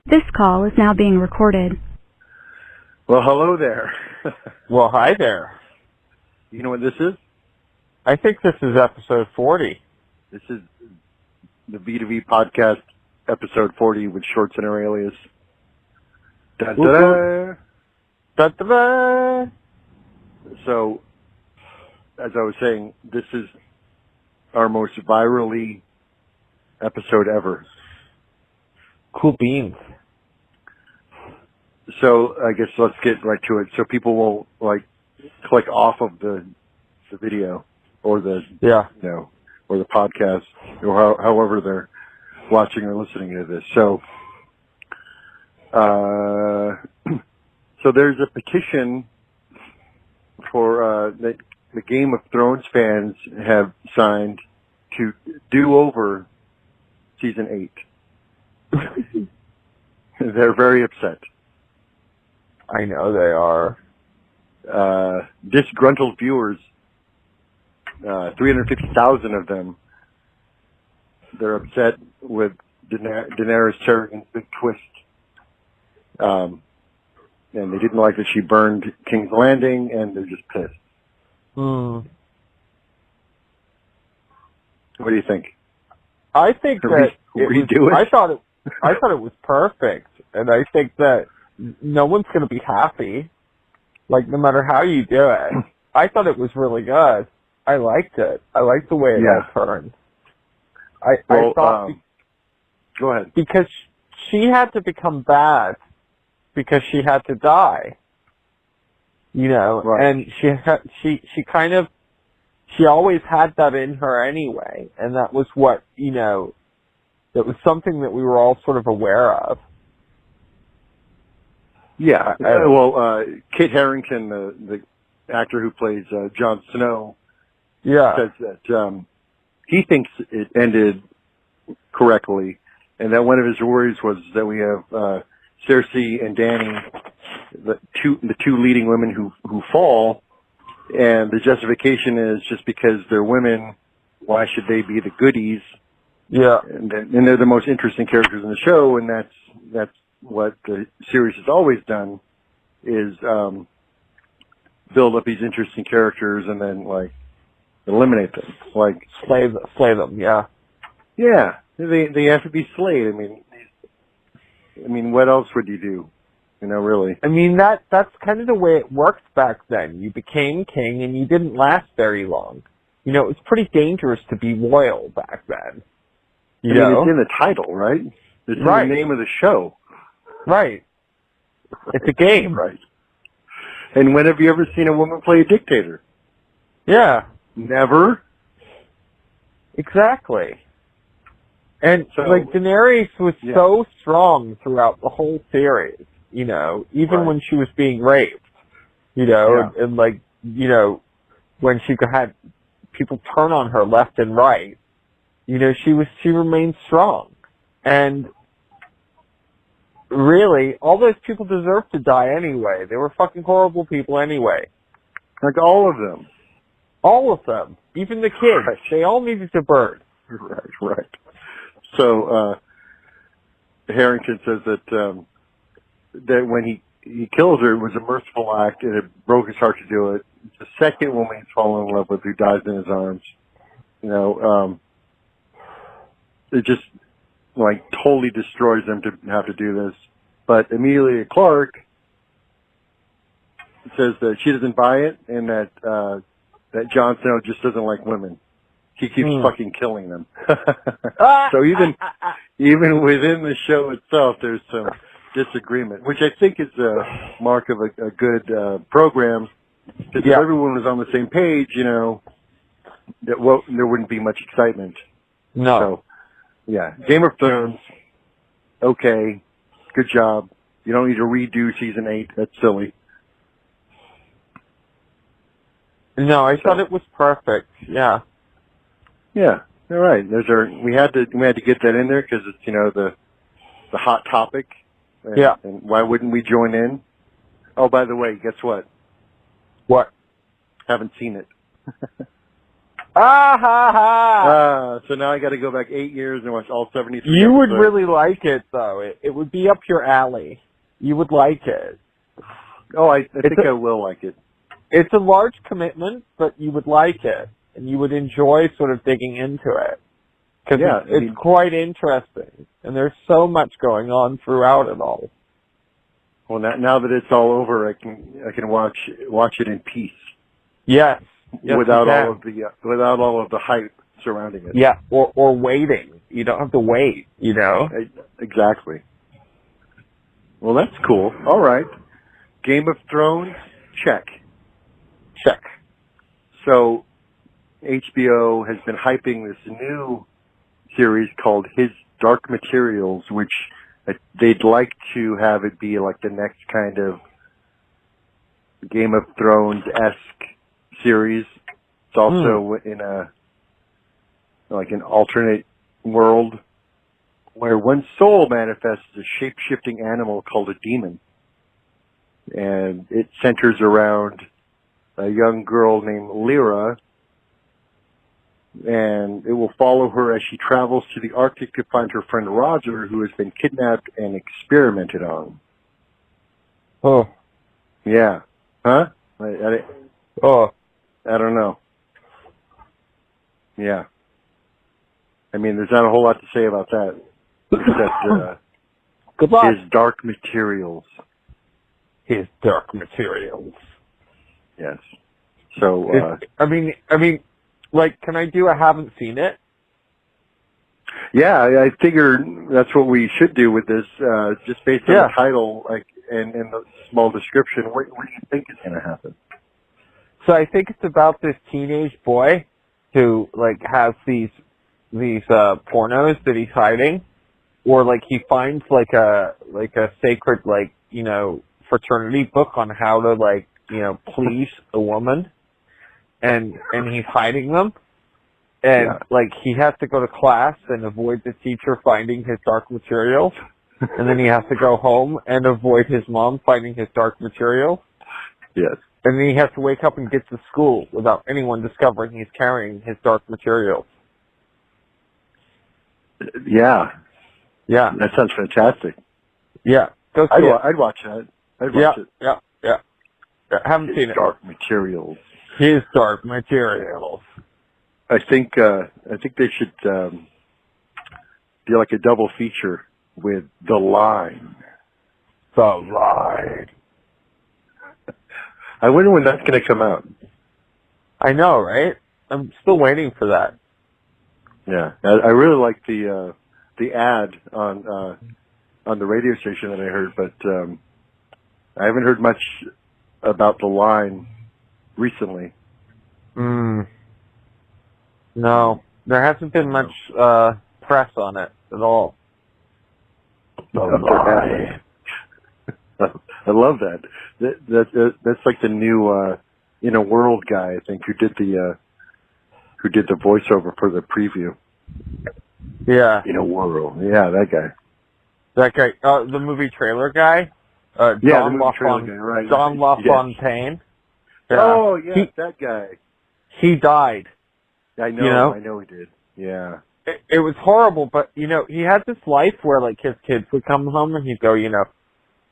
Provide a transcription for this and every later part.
This call is now being recorded. Well, hello there. Well, hi there. You know what this is? I think this is episode 40. This is the V2V podcast, episode 40 with Shorts and Aurelius. Da-da-da. Da-da-da. So, as I was saying, this is our most virally episode ever. Cool beans. So, I guess let's get right to it. So people will, click off of the video or the, or the podcast or however they're watching or listening to this. So, so there's a petition for, that the Game of Thrones fans have signed to do over season 8. They're very upset. I know they are. Disgruntled viewers, 350,000 of them, they're upset with Daenerys Targaryen's big twist. And they didn't like that she burned King's Landing, and they're just pissed. Hmm. What do you think? I think that redo it? I thought it was perfect, and I think that no one's going to be happy. Like, no matter how you do it. I thought it was really good. I liked it. I liked the way it all turned. I thought... Go ahead. Because she had to become bad because she had to die. You know? Right. And she always had that in her anyway. And that was what, that was something that we were all sort of aware of. Yeah, Kit Harington, the actor who plays Jon Snow, says that he thinks it ended correctly, and that one of his worries was that we have Cersei and Dany, the two leading women who fall, and the justification is just because they're women, why should they be the goodies? Yeah, and they're the most interesting characters in the show, and that's what the series has always done is build up these interesting characters and then eliminate them, slay them. Yeah, they have to be slayed. I mean, what else would you do? Really. I mean, that's kind of the way it worked back then. You became king and you didn't last very long. It was pretty dangerous to be royal back then. It's in the title, right? It's in the name of the show. Right. It's a game. Right. And when have you ever seen a woman play a dictator? Yeah. Never. Exactly. And, Daenerys was so strong throughout the whole series, even when she was being raped, and when she had people turn on her left and right, she remained strong. And really, all those people deserved to die anyway. They were fucking horrible people anyway. Like all of them. All of them. Even the kids. Right. They all needed to burn. Right. So, Harrington says that when he kills her, it was a merciful act, and it broke his heart to do it. It's the second woman he's fallen in love with who dies in his arms. It just, totally destroys them to have to do this. But Emilia Clarke says that she doesn't buy it, and that Jon Snow just doesn't like women. He keeps fucking killing them. So even within the show itself, there's some disagreement, which I think is a mark of a good program. Because if everyone was on the same page, there wouldn't be much excitement. No. So, Game of Thrones, okay, good job. You don't need to redo season 8. That's silly. No, I thought it was perfect. Yeah. Yeah. All right. We had to get that in there because it's the hot topic. And, and why wouldn't we join in? Oh, by the way, guess what? What? Haven't seen it. Ah ha ha! So now I got to go back 8 years and watch all 73 You would episodes. really like it, though. It would be up your alley. You would like it. Oh, I think I will like it. It's a large commitment, but you would like it, and you would enjoy sort of digging into it. Because it's quite interesting, and there's so much going on throughout it all. Well, now that it's all over, I can watch it in peace. Yes. Without all of the hype surrounding it. Yeah, or waiting. You don't have to wait, you know? Exactly. Well, that's cool. All right. Game of Thrones, check. So, HBO has been hyping this new series called His Dark Materials, which they'd like to have it be like the next kind of Game of Thrones-esque series. It's also in an alternate world where one soul manifests a shape-shifting animal called a demon. And it centers around a young girl named Lyra, and it will follow her as she travels to the Arctic to find her friend Roger, who has been kidnapped and experimented on. Oh. Yeah. Huh? I don't know. Yeah. I mean, there's not a whole lot to say about that. Except, Good luck. His Dark Materials. His Dark Materials. Yes. So, I mean, like, can I do I haven't seen it? Yeah, I figure that's what we should do with this, just based on the title, like, and the small description. What do you think is going to happen? So I think it's about this teenage boy who, like, has these pornos that he's hiding, or like he finds like a sacred, like, you know, fraternity book on how to, like, you know, please a woman, and he's hiding them, and like he has to go to class and avoid the teacher finding his dark materials, and then he has to go home and avoid his mom finding his dark materials. Yes. And then he has to wake up and get to school without anyone discovering he's carrying his dark materials. Yeah. Yeah. That sounds fantastic. Yeah. Go see it. I'd watch that. I'd watch it. Yeah. I haven't seen it. Dark Materials. His Dark Materials. I think they should do like a double feature with The Line. The Line. I wonder when that's going to come out. I know, right? I'm still waiting for that. Yeah, I really like the ad on the radio station that I heard, but I haven't heard much about The Line recently. No, there hasn't been much press on it at all. The Line. I love that. That's like the new In a World guy, I think, who did the voiceover for the preview. Yeah. In a World. Yeah, that guy. That guy, the movie trailer guy. John LaFontaine. Yeah. Oh, yeah, that guy. He died. I know. You know? I know he did. Yeah. It was horrible, but, you know, he had this life where, like, his kids would come home and he'd go, you know,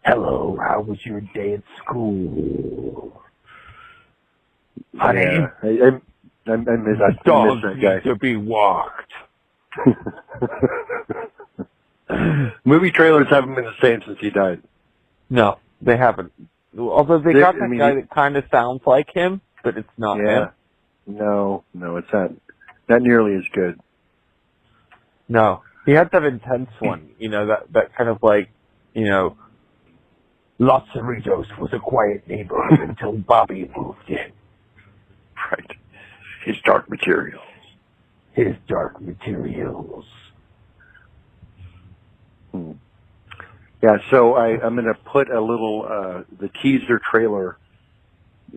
"Hello, how was your day at school? Honey, yeah. I miss that guy. Need to be walked." Movie trailers haven't been the same since he died. No, they haven't. Although they got that guy that kind of sounds like him, but it's not him. No, it's not nearly as good. No, he had that intense one. You know, that kind of like, you know, Los Cerritos was a quiet neighborhood until Bobby moved in. Right. His Dark Materials. His Dark Materials. Yeah, so I'm going to put a little, the teaser trailer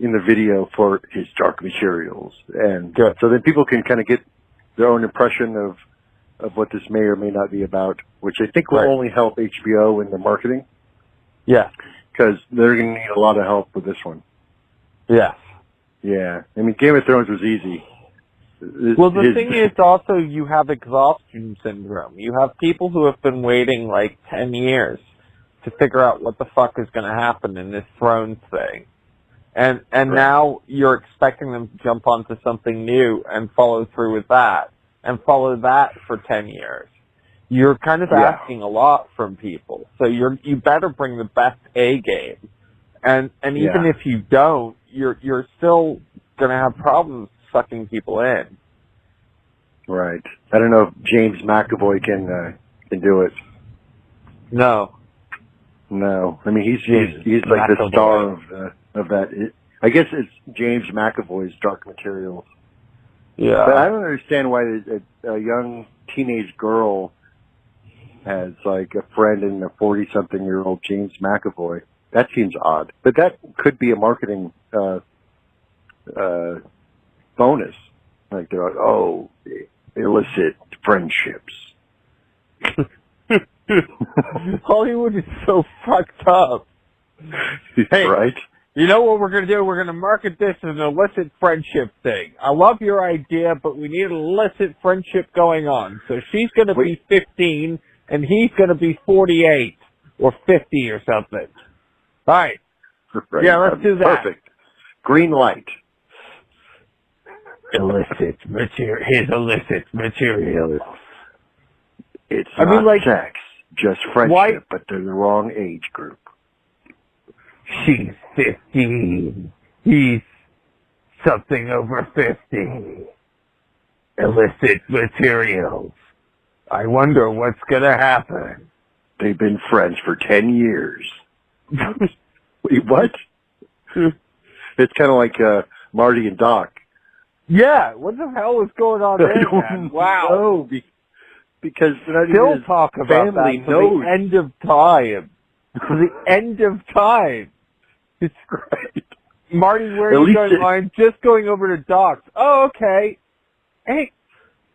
in the video for His Dark Materials. And so then people can kind of get their own impression of what this may or may not be about, which I think will only help HBO in the marketing. Yeah. Because they're going to need a lot of help with this one. Yeah. Yeah. I mean, Game of Thrones was easy. Well, the thing is also you have exhaustion syndrome. You have people who have been waiting like 10 years to figure out what the fuck is going to happen in this Thrones thing. And now you're expecting them to jump onto something new and follow through with that, and follow that for 10 years. You're kind of asking a lot from people. So you better bring the best A game. And even if you don't, you're still going to have problems sucking people in. Right. I don't know if James McAvoy can do it. No. I mean, he's like the star of that. I guess it's James McAvoy's Dark Materials. Yeah. But I don't understand why a young teenage girl has like a friend in a 40-something-year-old James McAvoy. That seems odd. But that could be a marketing bonus. Like they're like, oh, illicit friendships. Hollywood is so fucked up. Hey, right? You know what we're going to do? We're going to market this as an illicit friendship thing. I love your idea, but we need an illicit friendship going on. So she's going to be 15, and he's going to be 48 or 50 or something. All right. Yeah, let's do that. Perfect. Green light. Illicit material. His illicit material. It's not like sex, just friendship, but they're the wrong age group. She's 15. He's something over 50. Illicit materials. I wonder what's going to happen. They've been friends for 10 years. Wait, what? It's kind of like Marty and Doc. Yeah, what the hell is going on there, man? Wow. No, because still talk about that to the end of time. To the end of time. It's great. Marty, where are you going? I'm just going over to Doc's. Oh, okay. Hey,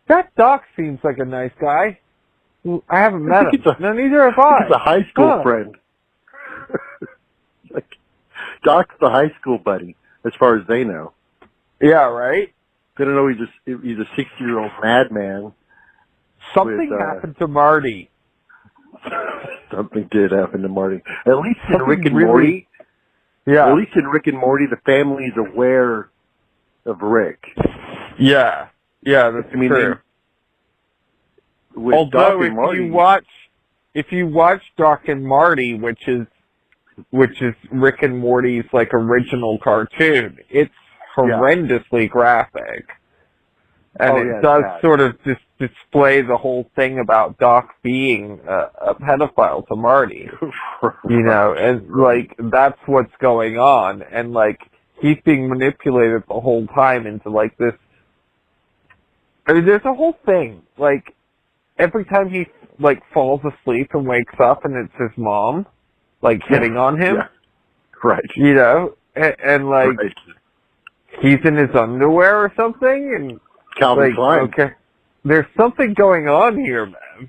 that Doc seems like a nice guy. I haven't met him. No, neither have I. He's a high school friend. Like, Doc's the high school buddy, as far as they know. Yeah, right? They don't know he's a 60-year-old madman. Something happened to Marty. Something did happen to Marty. At least in Rick and Morty. Yeah. At least in Rick and Morty, the family's aware of Rick. Yeah. Yeah, that's true. Although if you watch Doc and Marty, which is Rick and Morty's like original cartoon, it's horrendously graphic. And it does sort of display the whole thing about Doc being a pedophile to Marty. You know, and like that's what's going on, and like he's being manipulated the whole time into like this. I mean, there's a whole thing. Like every time he like falls asleep and wakes up, and it's his mom, like hitting on him. Yeah. Right. You know, and like he's in his underwear or something, and Calvin Klein. Okay, there's something going on here, man.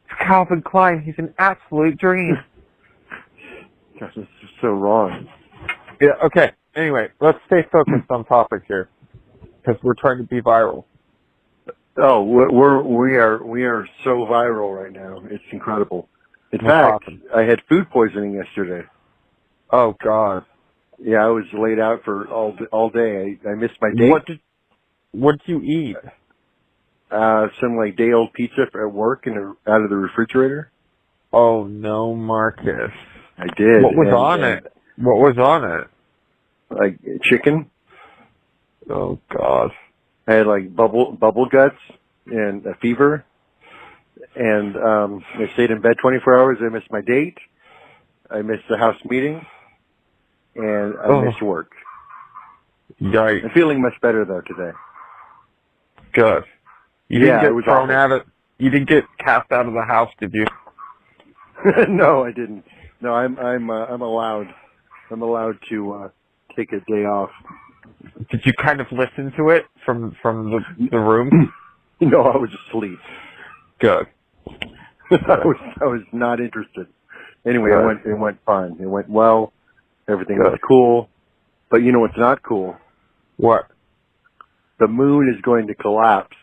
It's Calvin Klein. He's an absolute dream. Gosh, this is so wrong. Yeah. Okay. Anyway, let's stay focused on topic here, because we're trying to be viral. Oh, we are so viral right now. It's incredible. In fact, I had food poisoning yesterday. Oh God. Yeah, I was laid out for all day. I missed my date. What did you eat? Some like day old pizza at work and out of the refrigerator. Oh no, Marcus. I did. What was on it? What was on it? Like chicken. Oh God. I had like bubble guts and a fever, and I stayed in bed 24 hours. I missed my date. I missed the house meeting, and I missed work. Yikes. I'm feeling much better though today. Good. You didn't get thrown out of. You didn't get cast out of the house, did you? No, I didn't. No, I'm allowed. I'm allowed to take a day off. Did you kind of listen to it from the room? No, I was asleep. Good. I was not interested. Anyway, it went fine. It went well. Everything was cool. But you know what's not cool? What? the moon is going to collapse.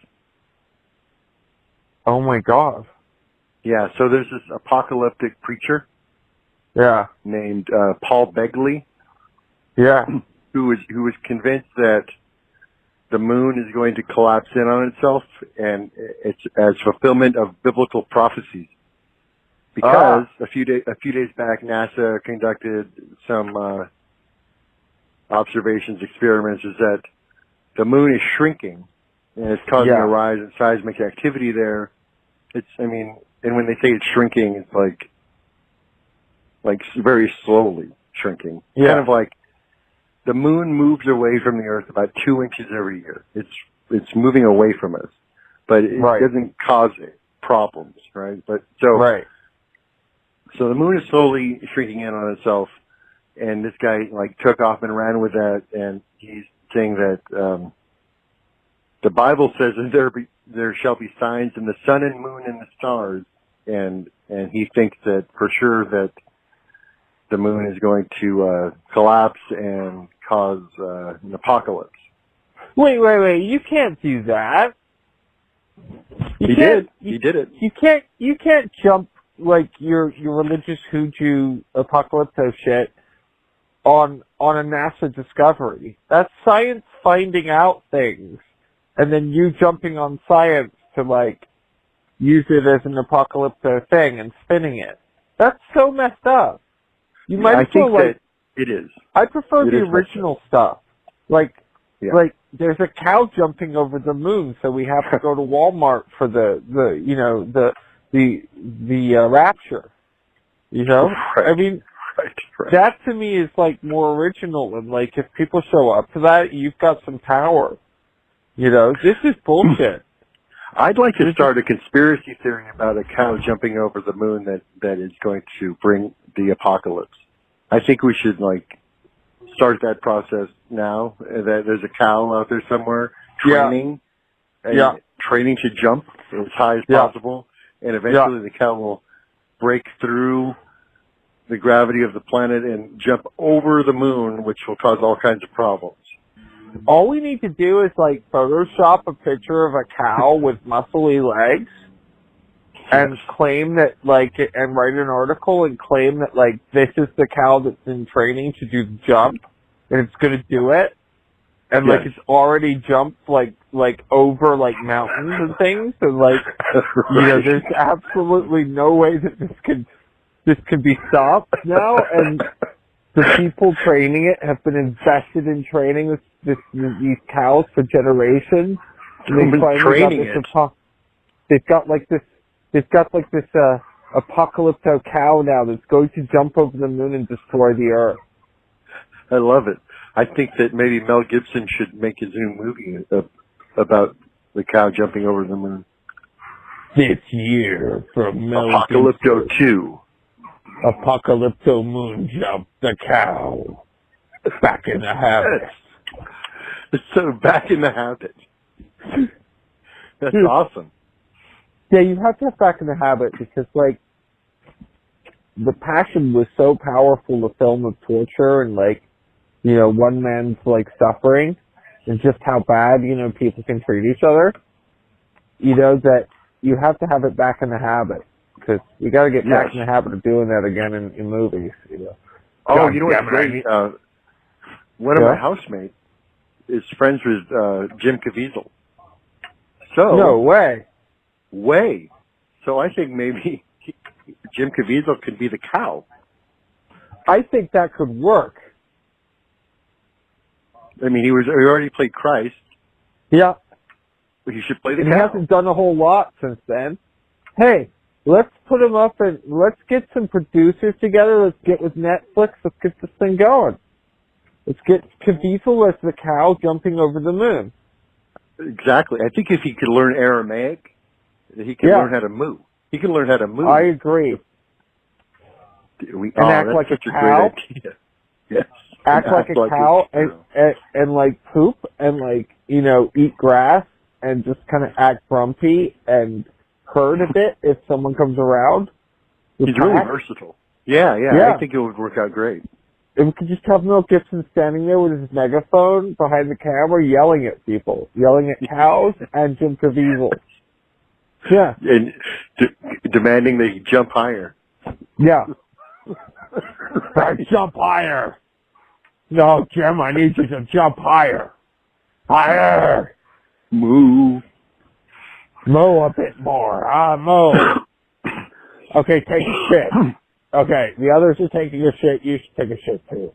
Oh my God. Yeah, so there's this apocalyptic preacher. Yeah. Named Paul Begley. Yeah. Who was convinced that the moon is going to collapse in on itself, and it's as fulfillment of biblical prophecies. Because a few days back, NASA conducted some observations, experiments, is that the moon is shrinking, and it's causing a rise in seismic activity there. And when they say it's shrinking, it's like very slowly shrinking. Yeah. Kind of like the moon moves away from the Earth about 2 inches every year. It's moving away from us, but it doesn't cause problems, right? So the moon is slowly shrinking in on itself, and this guy took off and ran with that, and he's saying that the Bible says that there shall be signs in the sun and moon and the stars, and he thinks that for sure that the moon is going to collapse and cause an apocalypse. Wait! You can't do that. He did it. You can't jump your religious hoodoo apocalypto shit on a NASA discovery. That's science finding out things, and then you jumping on science to use it as an apocalypto thing and spinning it. That's so messed up. You might as well that it is. I prefer the original stuff. There's a cow jumping over the moon, so we have to go to Walmart for the rapture. You know? Right. I mean, that to me is more original, and if people show up to that, you've got some power. You know, this is bullshit. I'd like to start a conspiracy theory about a cow jumping over the moon that is going to bring the apocalypse. I think we should start that process now. That there's a cow out there somewhere training, training to jump as high as possible, and eventually the cow will break through the gravity of the planet and jump over the moon, which will cause all kinds of problems. All we need to do is Photoshop a picture of a cow with muscly legs and claim that and write an article and claim that this is the cow that's in training to do the jump and it's going to do it and it's already jumped over mountains and things and you know, there's absolutely no way that this can be stopped now, and the people training it have been invested in training these cows for generations. And they finally got they've got this apocalypto cow now that's going to jump over the moon and destroy the Earth. I love it. I think that maybe Mel Gibson should make his new movie about the cow jumping over the moon. This year from Mel Apocalypto Gibson. 2. Apocalypto moon jump the cow. Back in the habit. So back in the habit. That's awesome. Yeah, you have to have back in the habit because, the passion was so powerful, the film of torture and, one man's, suffering and just how bad, people can treat each other, that you have to have it back in the habit because you got to get back in the habit of doing that again in movies, Oh, God, you know what's great? One of my housemates is friends with Jim Caviezel. So no way. So I think maybe Jim Caviezel could be the cow. I think that could work. I mean, he already played Christ. Yeah. But he should play the cow. He hasn't done a whole lot since then. Hey, let's put him up and let's get some producers together. Let's get with Netflix. Let's get this thing going. Let's get Caviezel as the cow jumping over the moon. Exactly. I think if he could learn Aramaic, he can learn how to moo. He can learn how to moo. I agree. And act like a cow. Yes. Act like a cow and poop and eat grass and just kind of act grumpy and hurt a bit if someone comes around. He's really versatile. Yeah. I think it would work out great. If we could just have Mel Gibson standing there with his megaphone behind the camera yelling at people, yelling at cows and Jim Caviezel. Yeah. And demanding they jump higher. Yeah. Jump higher. No, Jim, I need you to jump higher. Higher. Moo. Moo a bit more. Moo. Okay, take a shit. Okay, the others are taking a shit. You should take a shit too.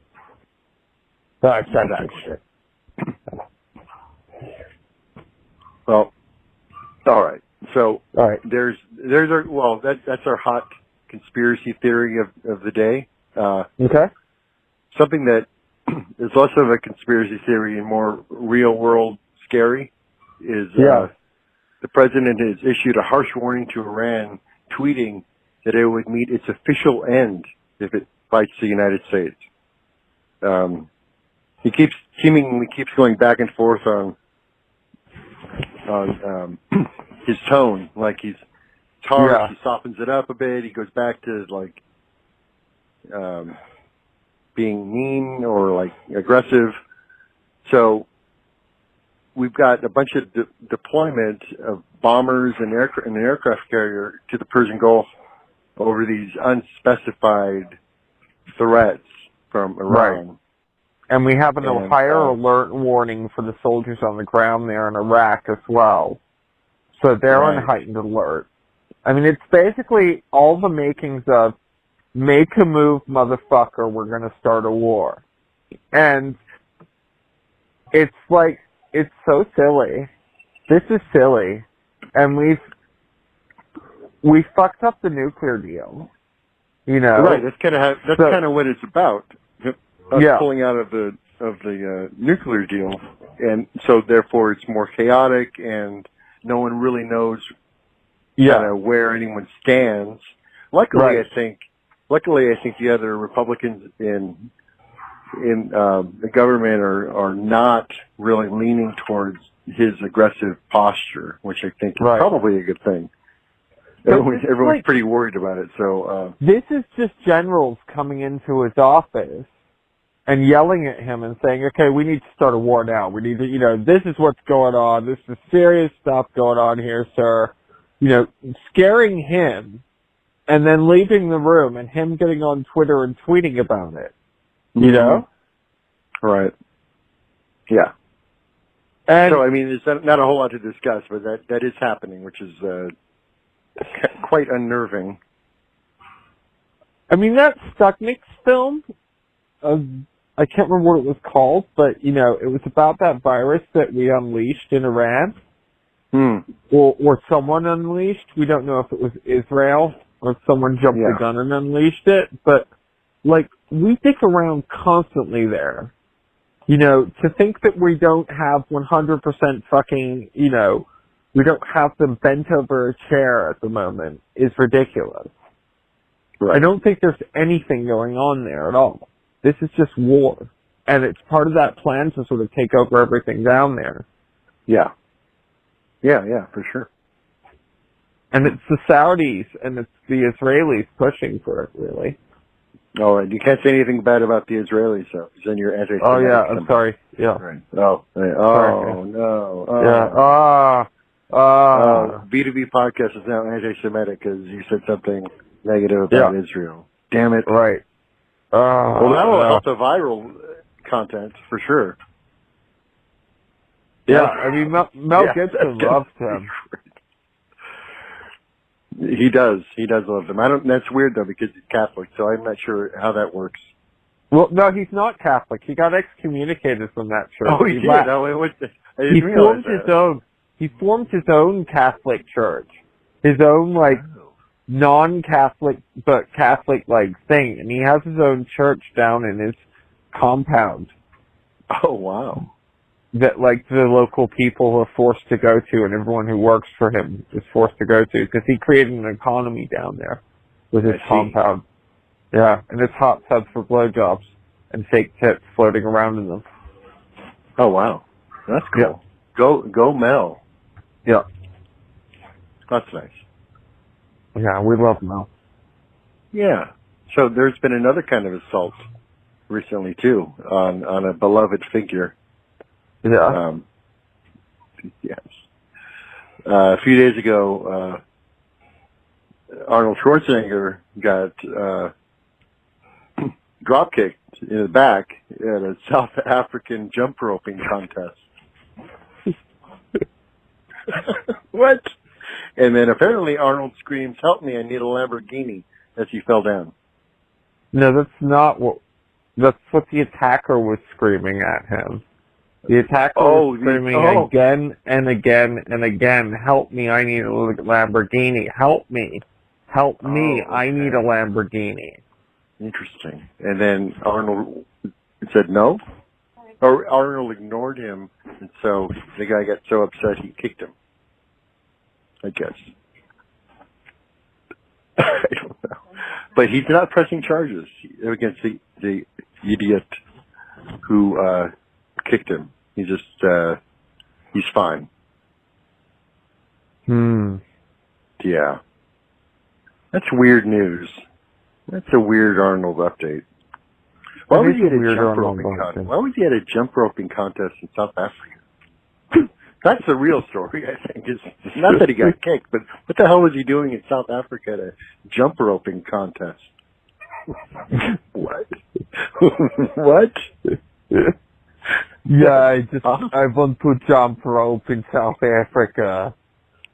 I said that shit. Well, all right. So all right. There's our that's our hot conspiracy theory of the day. Okay. Something that is less of a conspiracy theory and more real world scary is the president has issued a harsh warning to Iran, tweeting that it would meet its official end if it fights the United States. He seemingly keeps going back and forth on his tone, like he's harsh, he softens it up a bit, he goes back to like being mean or like aggressive. So we've got a bunch of deployment of bombers and an aircraft carrier to the Persian Gulf over these unspecified threats from Iran. Right. And we have a higher alert warning for the soldiers on the ground there in Iraq as well. So they're on heightened alert. I mean, it's basically all the makings of make a move, motherfucker, we're going to start a war. And it's like, it's so silly. This is silly. And we fucked up the nuclear deal. You know? Right, that's kind of what it's about. Us pulling out of the nuclear deal. And so therefore it's more chaotic and no one really knows kind of where anyone stands. Luckily, I think the other Republicans in the government are not really leaning towards his aggressive posture, which I think is probably a good thing. Everyone's pretty worried about it. So this is just generals coming into his office and yelling at him and saying, "Okay, we need to start a war now. We need to, this is what's going on. This is serious stuff going on here, sir." Scaring him, and then leaving the room, and him getting on Twitter and tweeting about it. You know? Right. Yeah. And so, I mean, there's not a whole lot to discuss, but that is happening, which is quite unnerving. I mean, that Stucknick's film, I can't remember what it was called, but, it was about that virus that we unleashed in Iran. Or someone unleashed. We don't know if it was Israel or if someone jumped the gun and unleashed it, but, we dick around constantly there. To think that we don't have 100% fucking, we don't have them bent over a chair at the moment is ridiculous. Right. I don't think there's anything going on there at all. This is just war. And it's part of that plan to sort of take over everything down there. Yeah. Yeah, for sure. And it's the Saudis and it's the Israelis pushing for it, really. Oh, and you can't say anything bad about the Israelis, so then you're anti-Semitic. Oh, yeah, I'm sorry. Yeah. Right. Oh, no. V2V podcast is now anti-Semitic because you said something negative about Israel. Damn it. Right. Well, that will help the viral content, for sure. Yeah, I mean, Mel Gibson loves him. He does. He does love them. That's weird though because he's Catholic, so I'm not sure how that works. Well, no, he's not Catholic. He got excommunicated from that church. Oh, he did. He formed his own Catholic church, his own non-Catholic but Catholic thing, and he has his own church down in his compound. Oh wow. That the local people are forced to go to, and everyone who works for him is forced to go to, because he created an economy down there with his compound. Yeah, and it's hot tubs for blowjobs and fake tits floating around in them. Oh wow, that's cool. Yeah. Go Mel. Yeah, that's nice. Yeah, we love Mel. Yeah. So there's been another kind of assault recently too on a beloved figure. Yeah. Yes. A few days ago, Arnold Schwarzenegger got drop kicked in the back at a South African jump roping contest. What? And then apparently Arnold screams, "Help me, I need a Lamborghini," as he fell down. No, that's what the attacker was screaming at him. The attacker was screaming again and again and again, "Help me, I need a Lamborghini. Help me. Help me, I need a Lamborghini." Interesting. And then Arnold said no? Or Arnold ignored him, and so the guy got so upset he kicked him. I guess. I don't know. But he's not pressing charges against the idiot who kicked him. He just, he's fine. Yeah. That's weird news. That's a weird Arnold update. Why was he at a jump roping contest? Why was he at a jump roping contest in South Africa? That's the real story, I think. It's not that he got kicked, but what the hell was he doing in South Africa at a jump roping contest? What? What? Yeah, I want to jump rope in South Africa.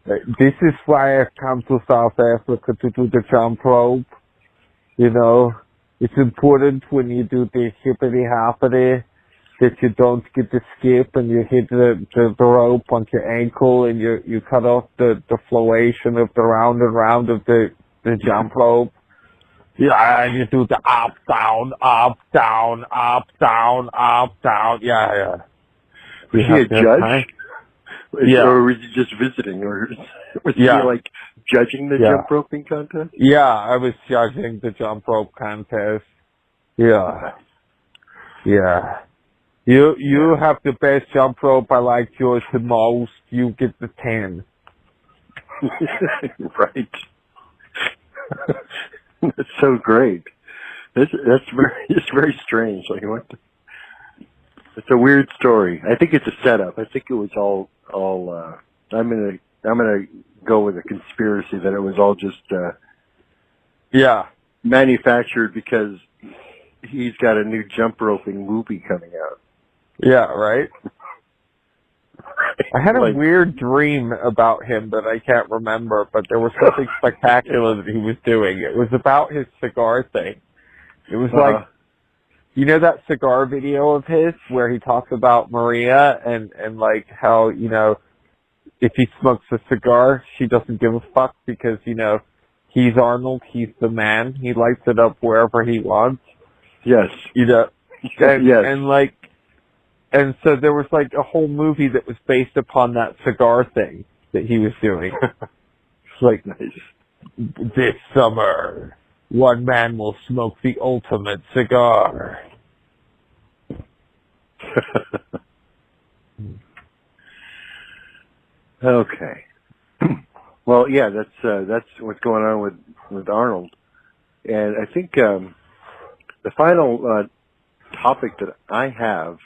This is why I come to South Africa, to do the jump rope. You know, it's important when you do the hippity-hoppity that you don't get the skip and you hit the rope on your ankle and you cut off the flowation of the round and round of the jump rope. Yeah, and you do the up, down, up, down, up, down, up, down. Yeah. Was he a judge? Yeah. Or was he just visiting? Or was he like judging the jump roping contest? Yeah, I was judging the jump rope contest. Yeah. Yeah. You have the best jump rope. I like yours the most. You get the 10. Right. That's so great. That's very strange. Like what? It's a weird story. I think it's a setup. I think it was all. I'm gonna go with a conspiracy that it was all just. Manufactured because he's got a new jump roping movie coming out. Yeah. Right. I had a weird dream about him that I can't remember, but there was something spectacular that he was doing. It was about his cigar thing. It was like, you know that cigar video of his where he talks about Maria and like how, you know, if he smokes a cigar, she doesn't give a fuck because, you know, he's Arnold, he's the man, he lights it up wherever he wants. Yes. You know, yes. And so there was like a whole movie that was based upon that cigar thing that he was doing. It's like, this summer, one man will smoke the ultimate cigar. Okay. Well, yeah, that's what's going on with Arnold. And I think the final topic that I have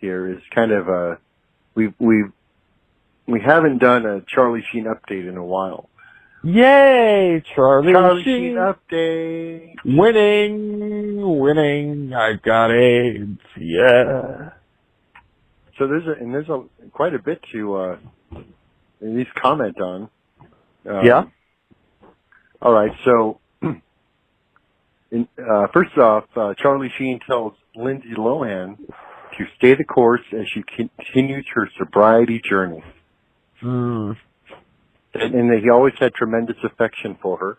here is kind of we haven't done a Charlie Sheen update in a while. Yay, Charlie Sheen update. Winning. I got AIDS. Yeah. So there's quite a bit to at least comment on. Yeah. All right. So first off, Charlie Sheen tells Lindsay Lohan to stay the course as she continues her sobriety journey. And that he always had tremendous affection for her.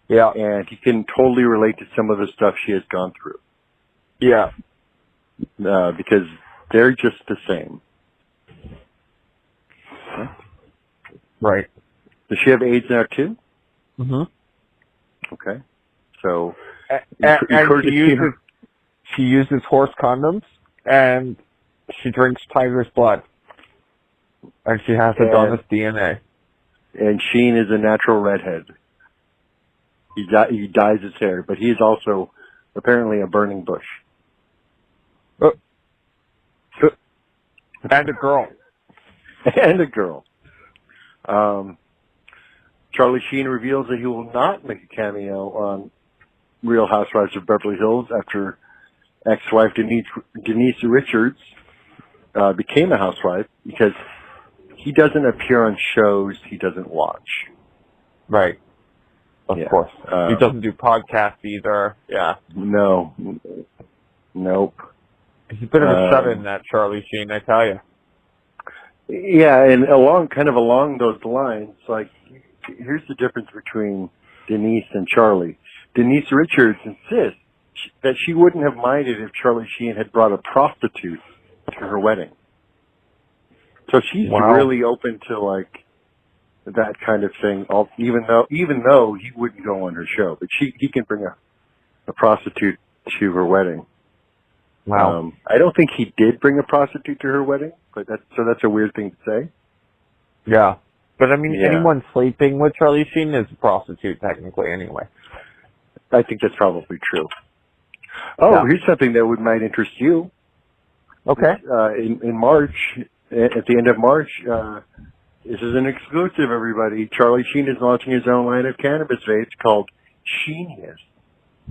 Yeah. And he can totally relate to some of the stuff she has gone through. Yeah. Because they're just the same. Right. Does she have AIDS now too? Mm-hmm. Okay. So, and she uses horse condoms, and she drinks tiger's blood. And she has Adonis DNA. And Sheen is a natural redhead. He dyes his hair, but he is also apparently a burning bush. And a girl. And a girl. Charlie Sheen reveals that he will not make a cameo on Real Housewives of Beverly Hills after ex-wife Denise Richards became a housewife because he doesn't appear on shows he doesn't watch. Right. Of course. He doesn't do podcasts either. Yeah. No. Nope. He's a bit of a shut-in, that Charlie Sheen, I tell you. Yeah, and along those lines, like, here's the difference between Denise and Charlie. Denise Richards insists that she wouldn't have minded if Charlie Sheen had brought a prostitute to her wedding. So she's really open to, like, that kind of thing, even though he wouldn't go on her show. But he can bring a prostitute to her wedding. Wow. I don't think he did bring a prostitute to her wedding, but that's a weird thing to say. Yeah. But I mean, anyone sleeping with Charlie Sheen is a prostitute technically anyway. I think that's probably true. Oh, here's something that might interest you. Okay. In March, at the end of March, this is an exclusive, everybody. Charlie Sheen is launching his own line of cannabis vapes called Sheenius,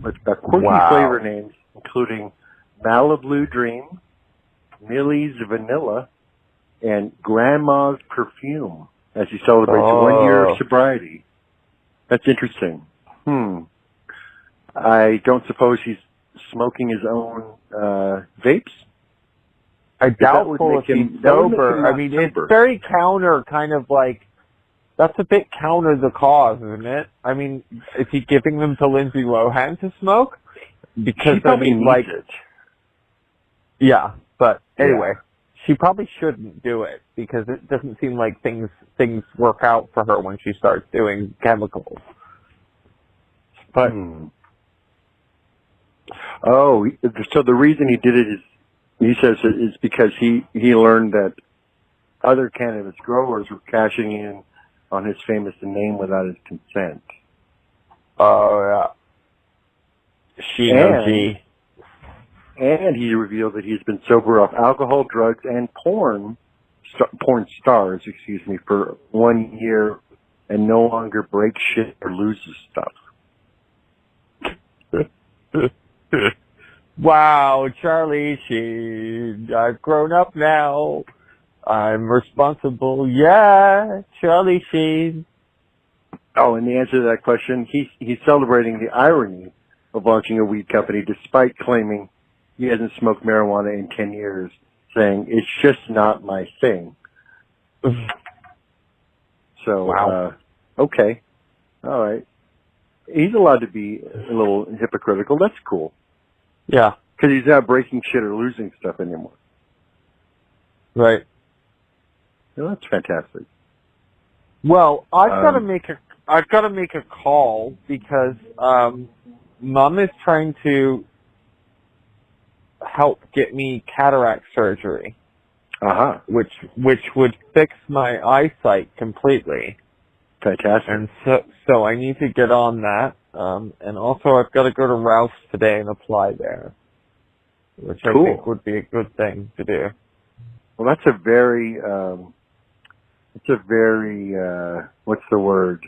with quirky flavor names, including Malibu Dream, Millie's Vanilla, and Grandma's Perfume, as he celebrates 1 year of sobriety. That's interesting. I don't suppose he's smoking his own vapes? I doubtful if he's sober. I mean, it's very counter, kind of like, that's a bit counter the cause, isn't it? I mean, is he giving them to Lindsay Lohan to smoke? Because, she probably needs it. Yeah, but anyway, she probably shouldn't do it because it doesn't seem like things work out for her when she starts doing chemicals. But so the reason he did it is, he says, is because he learned that other cannabis growers were cashing in on his famous name without his consent. Oh yeah. And he revealed that he's been sober off alcohol, drugs, and porn stars, for 1 year and no longer breaks shit or loses stuff. Wow, Charlie Sheen, I've grown up now. I'm responsible. Yeah, Charlie Sheen. Oh, and the answer to that question, he's celebrating the irony of launching a weed company despite claiming he hasn't smoked marijuana in 10 years, saying, it's just not my thing. So, okay. All right. He's allowed to be a little hypocritical. That's cool. Yeah. Because he's not breaking shit or losing stuff anymore. Right. Well, that's fantastic. Well, I've got to make a call because Mom is trying to help get me cataract surgery. Which would fix my eyesight completely. Fantastic. And so I need to get on that. And also I've got to go to Ralph's today and apply there, which I think would be a good thing to do. Well, that's a very, what's the word?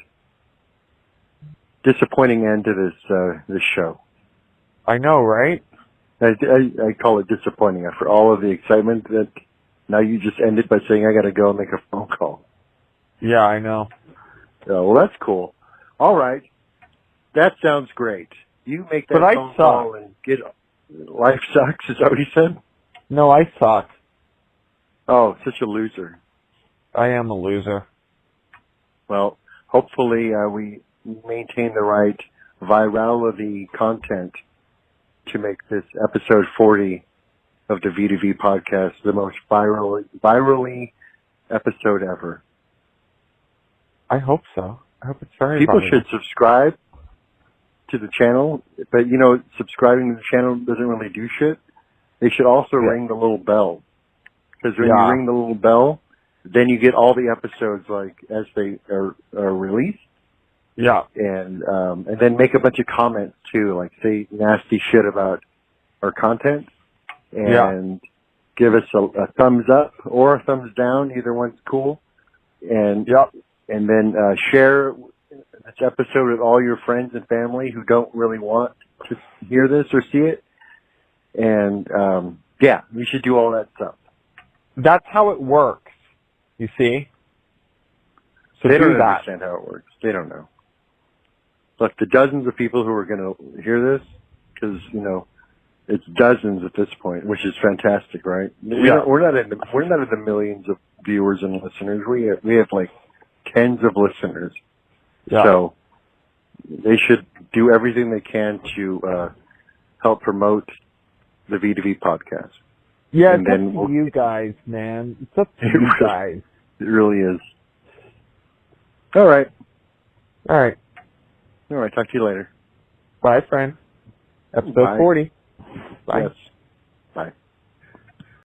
Disappointing end to this show. I know, right? I call it disappointing after all of the excitement that now you just ended by saying I got to go and make a phone call. Yeah, I know. Well, that's cool. All right. That sounds great. You make that phone call and get... Life sucks, is that what he said? No, I suck. Oh, such a loser. I am a loser. Well, hopefully we maintain the right virality content to make this episode 40 of the V2V podcast the most virally episode ever. I hope so. I hope it's very People viral. should subscribe to the channel, but subscribing to the channel doesn't really do shit. They should also ring the little bell. Because when you ring the little bell, then you get all the episodes as they are released. Yeah. And then make a bunch of comments too, like say nasty shit about our content. and give us a thumbs up or a thumbs down. Either one's cool. And and then share this episode with all your friends and family who don't really want to hear this or see it. And we should do all that stuff. That's how it works. You see? So they don't understand how it works. They don't know. Look, the dozens of people who are going to hear this, because it's dozens at this point, which is fantastic, right? We're not in the millions of viewers and listeners. We have like tens of listeners. Yeah. So they should do everything they can to help promote the V2V podcast. Yeah, it's up to you guys, man. It's up to you guys. It really is. All right. Talk to you later. Bye, friend. Episode 40. Bye. Yes.